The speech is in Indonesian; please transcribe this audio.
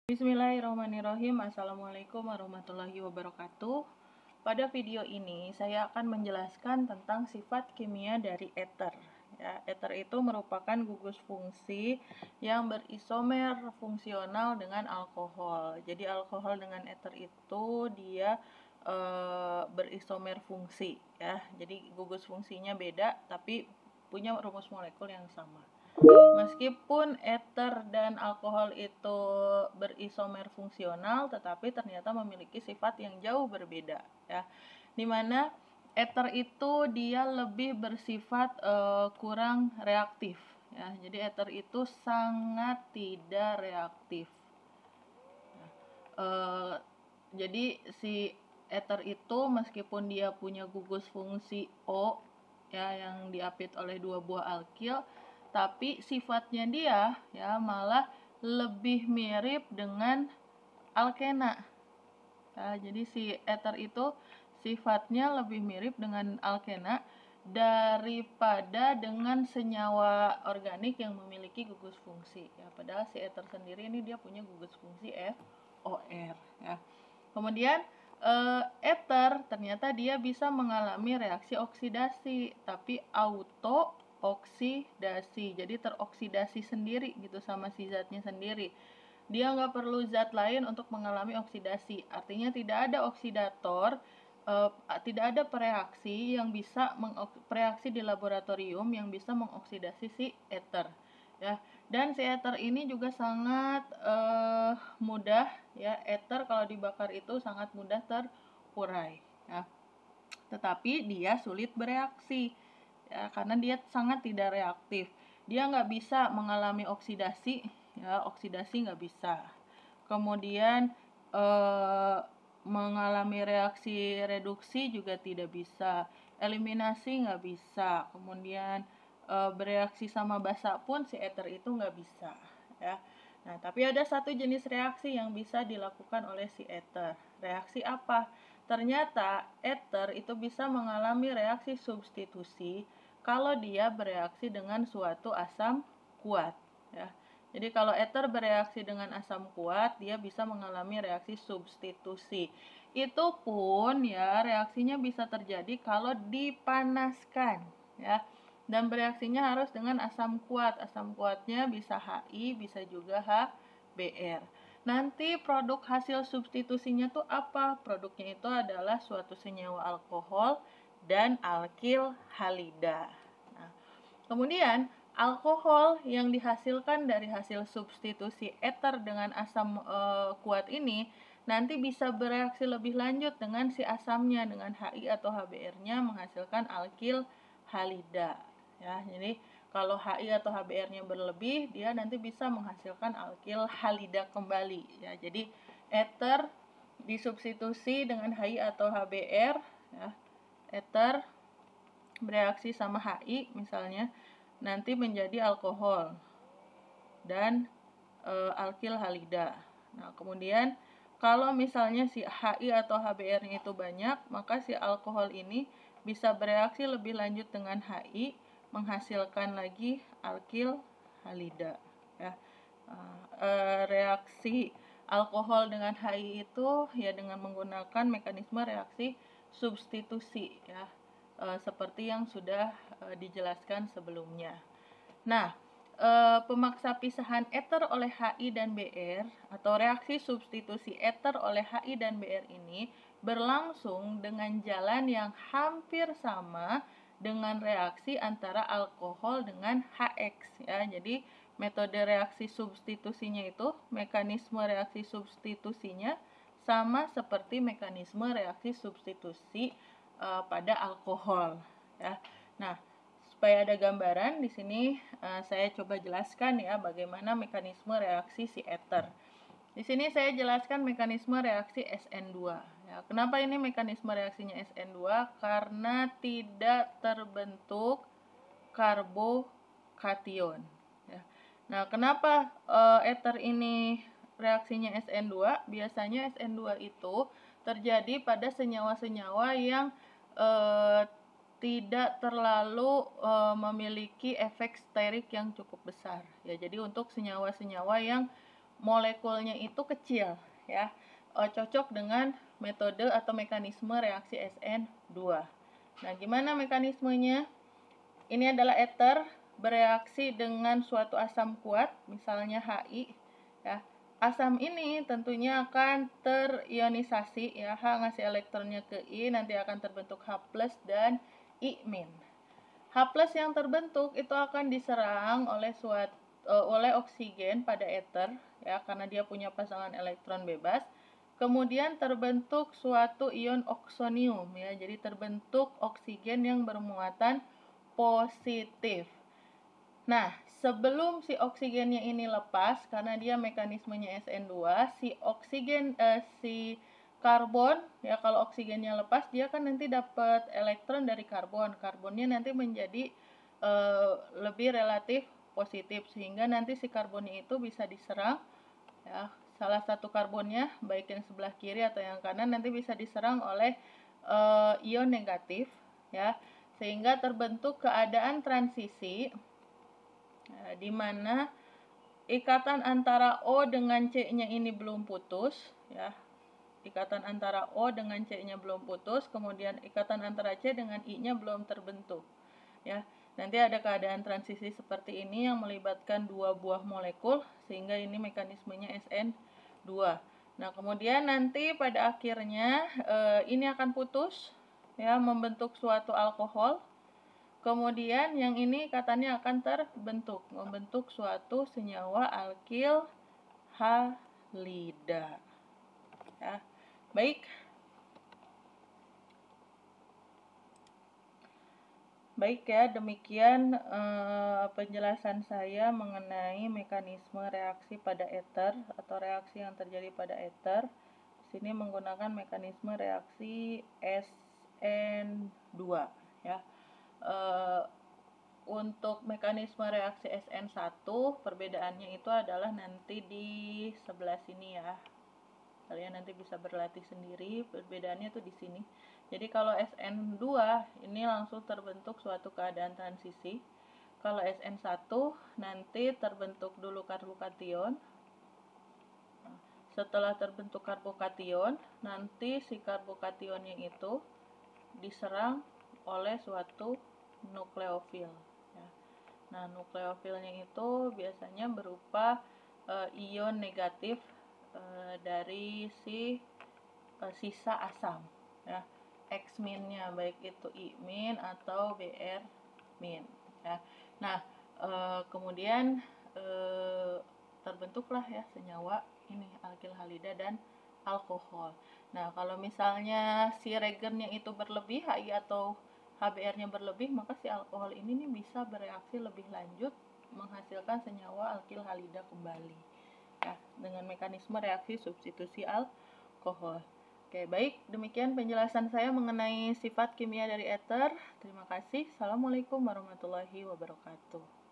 Bismillahirrahmanirrahim. Assalamualaikum warahmatullahi wabarakatuh. Pada video ini saya akan menjelaskan tentang sifat kimia dari ether. Ya, ether itu merupakan gugus fungsi yang berisomer fungsional dengan alkohol. Jadi alkohol dengan ether itu dia berisomer fungsi, ya. Jadi gugus fungsinya beda, tapi punya rumus molekul yang sama. Meskipun ether dan alkohol itu berisomer fungsional, tetapi ternyata memiliki sifat yang jauh berbeda, ya. Dimana ether itu dia lebih bersifat kurang reaktif, ya. Jadi ether itu sangat tidak reaktif. Jadi si ether itu meskipun dia punya gugus fungsi O, ya, yang diapit oleh dua buah alkil, tapi sifatnya dia ya malah lebih mirip dengan alkena. Ya, jadi si ether itu sifatnya lebih mirip dengan alkena daripada dengan senyawa organik yang memiliki gugus fungsi, ya. Padahal si ether sendiri ini dia punya gugus fungsi FOR, ya. Kemudian ether ternyata dia bisa mengalami reaksi oksidasi, tapi auto oksidasi, jadi teroksidasi sendiri gitu sama si zatnya sendiri. Dia nggak perlu zat lain untuk mengalami oksidasi, artinya tidak ada oksidator, tidak ada pereaksi yang bisa pereaksi di laboratorium yang bisa mengoksidasi si ether, ya. Dan si ether ini juga sangat mudah, ya. Ether kalau dibakar itu sangat mudah terurai, ya. Tetapi dia sulit bereaksi, ya, karena dia sangat tidak reaktif. Dia nggak bisa mengalami oksidasi, ya, oksidasi nggak bisa. Kemudian mengalami reaksi reduksi juga tidak bisa, eliminasi nggak bisa. Kemudian bereaksi sama basa pun si ether itu nggak bisa, ya. Nah, tapi ada satu jenis reaksi yang bisa dilakukan oleh si ether. Reaksi apa? Ternyata ether itu bisa mengalami reaksi substitusi kalau dia bereaksi dengan suatu asam kuat, ya. Jadi kalau ether bereaksi dengan asam kuat, dia bisa mengalami reaksi substitusi. Itu pun, ya, reaksinya bisa terjadi kalau dipanaskan, ya. Dan bereaksinya harus dengan asam kuat. Asam kuatnya bisa HI, bisa juga HBr. Nanti produk hasil substitusinya tuh apa? Produknya itu adalah suatu senyawa alkohol dan alkil halida. Nah, kemudian alkohol yang dihasilkan dari hasil substitusi ether dengan asam kuat ini nanti bisa bereaksi lebih lanjut dengan si asamnya, dengan HI atau HBr-nya menghasilkan alkil halida, ya. Jadi kalau HI atau HBr-nya berlebih, dia nanti bisa menghasilkan alkil halida kembali, ya. Jadi ether disubstitusi dengan HI atau HBr, ya. Ether bereaksi sama HI misalnya, nanti menjadi alkohol dan alkil halida. Nah, kemudian kalau misalnya si HI atau HBr-nya itu banyak, maka si alkohol ini bisa bereaksi lebih lanjut dengan HI, menghasilkan lagi alkil halida, ya. Reaksi alkohol dengan HI itu ya dengan menggunakan mekanisme reaksi substitusi, ya. Seperti yang sudah dijelaskan sebelumnya. Nah, pemaksa pisahan ether oleh HI dan Br atau reaksi substitusi ether oleh HI dan Br ini berlangsung dengan jalan yang hampir sama dengan reaksi antara alkohol dengan HX, ya. Jadi metode reaksi substitusinya itu, mekanisme reaksi substitusinya sama seperti mekanisme reaksi substitusi pada alkohol, ya. Nah, supaya ada gambaran di sini saya coba jelaskan, ya, bagaimana mekanisme reaksi si ether. Di sini saya jelaskan mekanisme reaksi SN2. Ya, kenapa ini mekanisme reaksinya SN2? Karena tidak terbentuk karbokation, ya. Nah, kenapa ether ini reaksinya SN2? Biasanya SN2 itu terjadi pada senyawa-senyawa yang tidak terlalu memiliki efek sterik yang cukup besar, ya. Jadi untuk senyawa-senyawa yang molekulnya itu kecil ya. Cocok dengan metode atau mekanisme reaksi SN2. Nah, gimana mekanismenya? Ini adalah ether bereaksi dengan suatu asam kuat, misalnya Hi ya. Asam ini tentunya akan terionisasi ya, H ngasih elektronnya ke I, nanti akan terbentuk H+ dan I-. H+ yang terbentuk itu akan diserang oleh oksigen pada ether ya, karena dia punya pasangan elektron bebas. Kemudian terbentuk suatu ion oksonium ya. Jadi terbentuk oksigen yang bermuatan positif. Nah, sebelum si oksigennya ini lepas, karena dia mekanismenya SN2, si karbon ya, kalau oksigennya lepas dia kan nanti dapat elektron dari karbon. Karbonnya nanti menjadi lebih relatif positif, sehingga nanti si karbonnya itu bisa diserang ya. Salah satu karbonnya, baik yang sebelah kiri atau yang kanan, nanti bisa diserang oleh ion negatif ya, sehingga terbentuk keadaan transisi di mana ikatan antara O dengan C-nya ini belum putus ya. Ikatan antara O dengan C-nya belum putus, kemudian ikatan antara C dengan I-nya belum terbentuk ya. Nanti ada keadaan transisi seperti ini yang melibatkan dua buah molekul, sehingga ini mekanismenya SN2. Nah, kemudian nanti pada akhirnya ini akan putus ya, membentuk suatu alkohol. Kemudian yang ini ikatan akan terbentuk, membentuk suatu senyawa alkil halida ya. Baik. Baik ya, demikian penjelasan saya mengenai mekanisme reaksi pada ether atau reaksi yang terjadi pada ether. Di sini menggunakan mekanisme reaksi SN2 ya. Untuk mekanisme reaksi SN1, perbedaannya itu adalah nanti di sebelah sini ya. Kalian nanti bisa berlatih sendiri, perbedaannya tuh di sini. Jadi kalau SN2 ini langsung terbentuk suatu keadaan transisi. Kalau SN1 nanti terbentuk dulu karbokation. Setelah terbentuk karbokation, nanti si karbokationnya itu diserang oleh suatu nukleofil ya. Nah, nukleofilnya itu biasanya berupa ion negatif dari si sisa asam ya, X-nya, baik itu I- atau Br- ya. Nah, kemudian terbentuklah ya senyawa ini alkil halida dan alkohol. Nah, kalau misalnya si reagentnya itu berlebih, Hi atau HBr-nya berlebih, maka si alkohol ini nih bisa bereaksi lebih lanjut menghasilkan senyawa alkil halida kembali ya, dengan mekanisme reaksi substitusi alkohol. Oke, baik, demikian penjelasan saya mengenai sifat kimia dari ether. Terima kasih. Assalamualaikum warahmatullahi wabarakatuh.